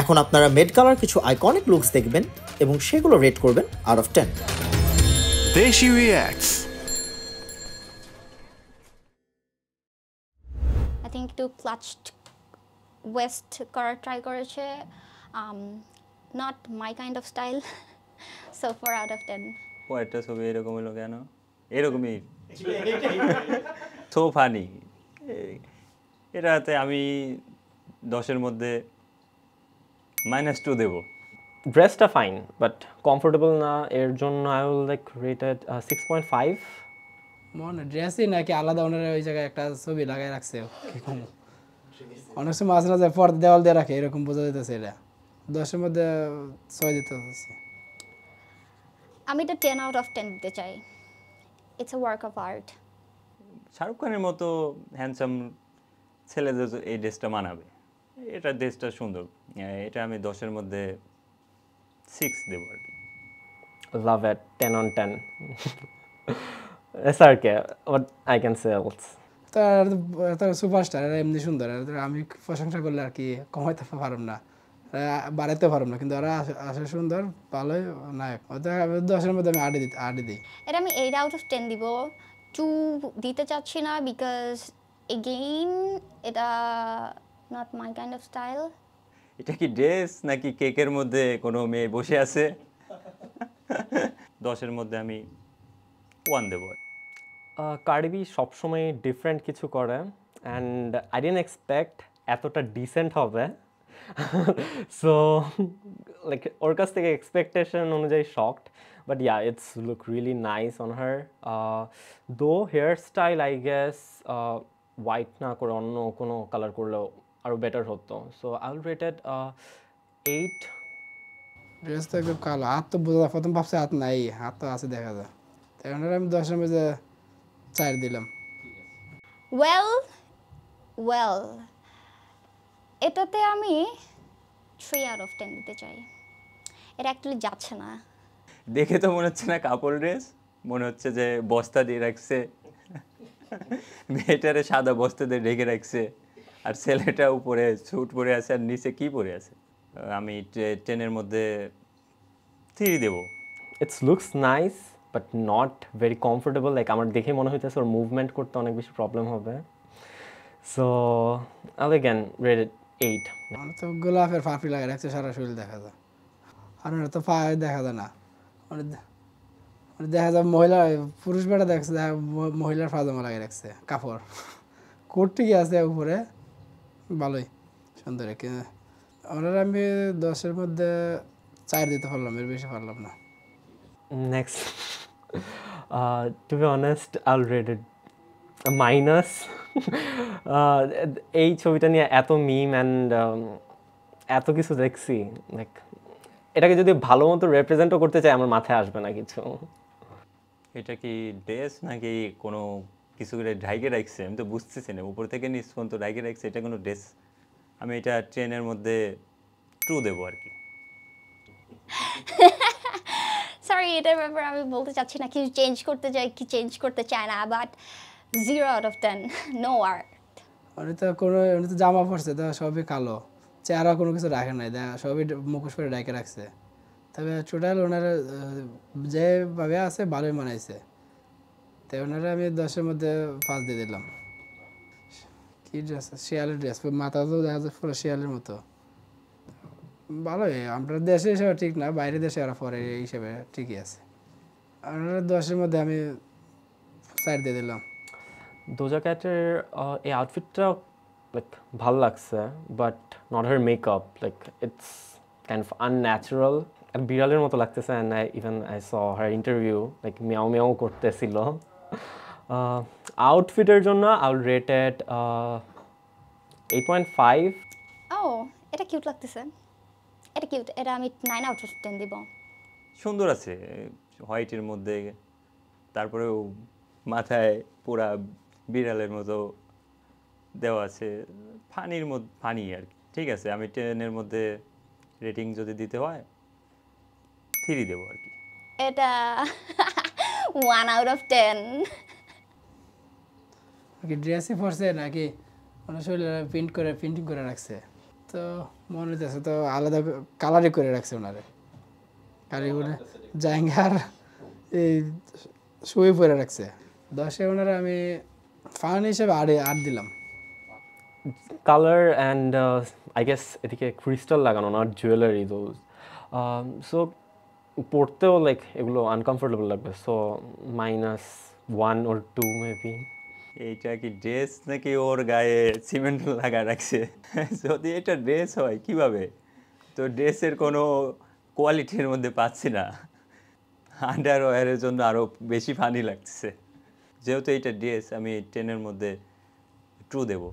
এখন আপনারা মেড গালার কিছু আইকনিক লুকস দেখবেন এবং সেগুলো রেট করবেন out of 10। Deshi Reacts. I think একটু clutched ওয়েস্ট করার ট্রাই করেছে, not my kind of style, so 4 out of 10. একটা ছবি এরকম হলো কেন? এরকমই সো ফানি। এটাতে আমি 10-এর মধ্যে -2 দেব। ড্রেসটা ফাইন বাট কমফোর্টেবল না, এর জন্য আই উইল লাইক রেটেড 6.5। মনে ড্রেসই নাকি আলাদা ওনারা ওই জায়গায় একটা ছবি লাগাই রাখছে, অনেক সময় মাঝে মাঝে পর্দা দেওয়াল দিয়ে রাখে, এরকম বোঝা যেতেছে। এটা 10-এর মধ্যে 6 দিতে হচ্ছে। আমি এটা 10 out of 10 দিতে চাই। It's a work of art. Shahrukh খানের মতো হ্যান্ডসাম ছেলেদের এই ড্রেসটা মানাবে। এটা ড্রেসটা সুন্দর। এটা আমি 10-এর মধ্যে 6 দেব আর কি। লাভ ইট, 10 on 10। SRK, what I can say else? তার সুপারস্টার, এমনি সুন্দর। আমি প্রশংসা করলে আর কি কমাইতে পারব না, বাড়াইতে পারব না, কিন্তু ওরা আসে সুন্দর, ভালোই নায়ক। 10-এর মধ্যে আমি 8 দিই। এটা আমি 8 out of 10 দিব। 2 দিতে চাচ্ছি না বিকজ এগেইন এটা not my kind of style. এটা কি ড্রেস নাকি কেকের মধ্যে কোনো মেয়ে বসে আছে? 10-এর মধ্যে আমি 1 দেব। কার্ডি বি সবসময় ডিফারেন্ট কিছু করে অ্যান্ড আই ডিডন্ট এক্সপেক্ট এতটা ডিসেন্ট হবে। সো লাইক ওর কাছ থেকে এক্সপেকটেশন অনুযায়ী shocked, but yeah it's look really nice on her. Though hair style I guess white না করে অন্য কোনো কালার করলেও আরও বেটার হতো। So I will rated 8। Dress তো একদম কালো, হাত তো বোঝা, প্রথম ভাবছে হাত নাই, হাত তো আছে দেখা যায়। তাই আমি 10-এর মধ্যে 4 দিলাম। ওয়েল এটাতে আমি 3 out of 10 দিতে চাই। এটা অ্যাকচুয়ালি যাচ্ছে না। দেখে তো মনে হচ্ছে না কাপড় ড্রেস, মনে হচ্ছে যে বস্তা দিয়ে রাখছে, মেয়েটারে সাদা বস্তা দিয়ে ঢেকে রাখছে, আর ছেলেটা উপরে স্যুট পরে আছে আর নিচে কি পরে আছে। আমি 10-এর মধ্যে 3 দেব। It's looks nice but not very comfortable. Like আমার দেখে মনে হইতেছে ওর মুভমেন্ট করতে অনেক বেশি প্রবলেম হবে। So I again rated 8। আমার তো গোলাপের পাপড়ি লাগাই রাখছে, সারা শরীর দেখা যায়, আর ওটা তো পায়ে দেখা যায় না। দেখা যায় মহিলা, পুরুষ বেটা দেখছে মহিলার পাজামা লাগিয়ে রাখছে, কাপড় কোট ঠিকই আছে উপরে, ভালোই সুন্দর। ওনার আমি 10-এর মধ্যে 4 দিতে পারলাম, এর বেশি পারলাম না। Next to be honest I will rated minus. এই ছবিটা নিয়ে এত মিম অ্যান্ড এত কিছু দেখছি, লাইক এটাকে যদি ভালো মতো রিপ্রেজেন্টও করতে চাই আমার মাথায় আসবে না কিছু। এটা কি ড্রেস নাকি কোনো কিছু করে ঢাইকে রাখছে? আমি তো বুঝতেছি না, উপর থেকে নিচ পর্যন্ত ঢাইকে রাখছে, এটা কোনো ড্রেস? আমি এটা 10-এর মধ্যে 2 দেবো আর কি। সরি, এটার ব্যাপারে আমি বলতে চাচ্ছি না কিছু চেঞ্জ করতে চাই, কি চেঞ্জ করতে চায় না, but 0 out of 10, no art. উনি তো জামা পরছে, তো সবই কালো, চেহারা কোনো কিছু রাখে নাই, সবই মুখোশ করে ডাইকে রাখছে। তবে টোটাল ওনারা যেভাবে আছে ভালোই মানাইছে, তাই ওনারা আমি 10-এর মধ্যে 5 দিয়ে দিলাম। কি ড্রেস, শিয়ালের ড্রেস, মাথা তো দেখা যাচ্ছে পুরো শিয়ালের মতো, ভালোই। আমরা দেশে হিসাবে ঠিক না, বাইরের দেশে ওরা পরে এই হিসেবে ঠিকই আছে। ওনারা 10-এর মধ্যে আমি 4 দিয়ে দিলাম। দোজা ক্যাটের এই আউটফিটটা লাইক ভালো লাগছে, but not her makeup, like it's kind of unnatural. আর বিড়ালের মতো লাগতেছে। And I saw her interview, like meow meow করতেছিল। আউটফিটের জন্য আই উইল রেটেড 8.5। ও, এটা কিউট লাগতেছে, এটা কিউট, এটা আমি 9 out of 10 দিব। সুন্দর আছে হোয়াইটের মধ্যে, তারপরেও মাথায় পুরা বিড়ালের মতো দেওয়া আছে, ফানির মধ্যে ফানি আর কি। ঠিক আছে, আমি 10-এর মধ্যে রেটিং যদি দিতে হয় 3 দেবো আর কি। এটা 1 out of 10। ড্রেসই পরছে নাকি শরীরে প্রিন্টিং করে রাখছে, তো মনে হইতেছে তো আলাদা কালারই করে রাখছে ওনারে কালারি করে জায়গার এই শুয়ে পরে রাখছে 10-এ ওনারে আমি ফান হিসেবে 8 দিলাম। কালার অ্যান্ড আই গেস এদিকে ক্রিস্টাল লাগানো নট জুয়েলারি দোজ, সো পড়তেও লাইক এগুলো আনকমফোর্টেবল লাগবে, সো -1 or 2 মেবি। এইটা কি ড্রেস নাকি ওর গায়ে সিমেন্ট লাগা রাখছে? যদি এটা ড্রেস হয় কিভাবে, তো ড্রেসের কোনো কোয়ালিটির মধ্যে পাচ্ছি না, আন্ডারওয়্যারের জন্য আরও বেশি ফানি লাগতেছে। যেহেতু এইটা ড্রেস, আমি 10-এর মধ্যে 2 দেবো।